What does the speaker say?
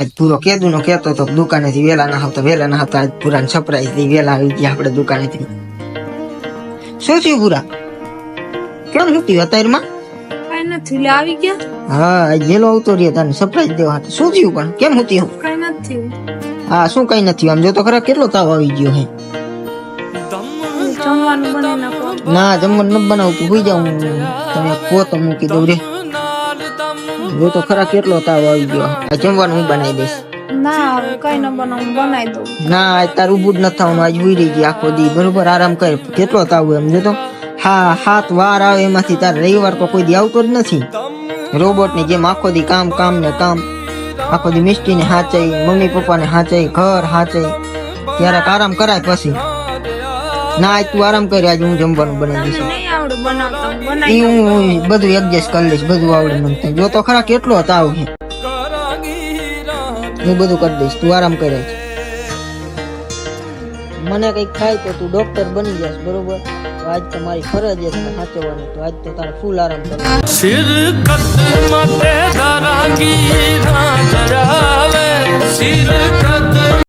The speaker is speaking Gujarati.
આજ પૂરો કેદું નો કેતો તો દુકાનેથી વેલા ના આવતા આજ પૂરાને સરપ્રાઈઝ દઈ વેલા આવી ગયા આપણે દુકાનેથી. શું થયું પૂરા? કેમ સુતી અત્યારમાં? કઈ નથી લે આવી ગયા. હા આજ વેલો આવતો રહ્યો તને સરપ્રાઈઝ દેવા હાટુ. શું થયું પણ કેમ સુતી હું? કઈ નથી. હા શું કઈ નથી? આમ જો તો ખરા કેટલો તાવ આવી ગયો હે. જમવાનું બનાવી નાખો. ના જમવાનું નથી બનાવતું, સુઈ જાઉં. તમે પોતો મૂકી દઉં રે. જો તો ખરા કેટલો તાવ આવી ગયો. આ જમવાનું હું બનાવી દઈશ. ના કઈ ન બનાવું, બનાવી દઉં. ના આજ તારું ઊભું જ નથી થવાનું. આજ હુઈ રહી ગઈ આખો દી. બરોબર આરામ કર. કેટલો તાવ એમ જો તો. હા 7 વાર આવે એમાંથી તાર રવિવાર તો કોઈ દી આવતો જ નથી. રોબોટ ની જેમ આખો દી કામ કામ ને કામ. આખો દી મિસ્ટી ને હાચઈ, મમ્મી પપ્પા ને હાચઈ, ઘર હાચઈ. ત્યારે આરામ કરાય પછી. ના આજ તું આરામ કર. આજ હું જમવાનું બનાવી દઈશ. નહીં આવડે બનાવતા, હું ઈ બનાવી દઉં. હું બધું એડજસ્ટ કરી લઈશ. બધું આવડે મને. જો તો ખરા કેટલો તાવ છે. હું બધું કરી દઈશ. તું આરામ કરે છે. મને કઈક થાય તો તું ડોક્ટર બની જશ. બરોબર? તો આજ તમારી ફરજ છે સાચવવાની. તો આજ તો તારે ફૂલ આરામ કરવાનો.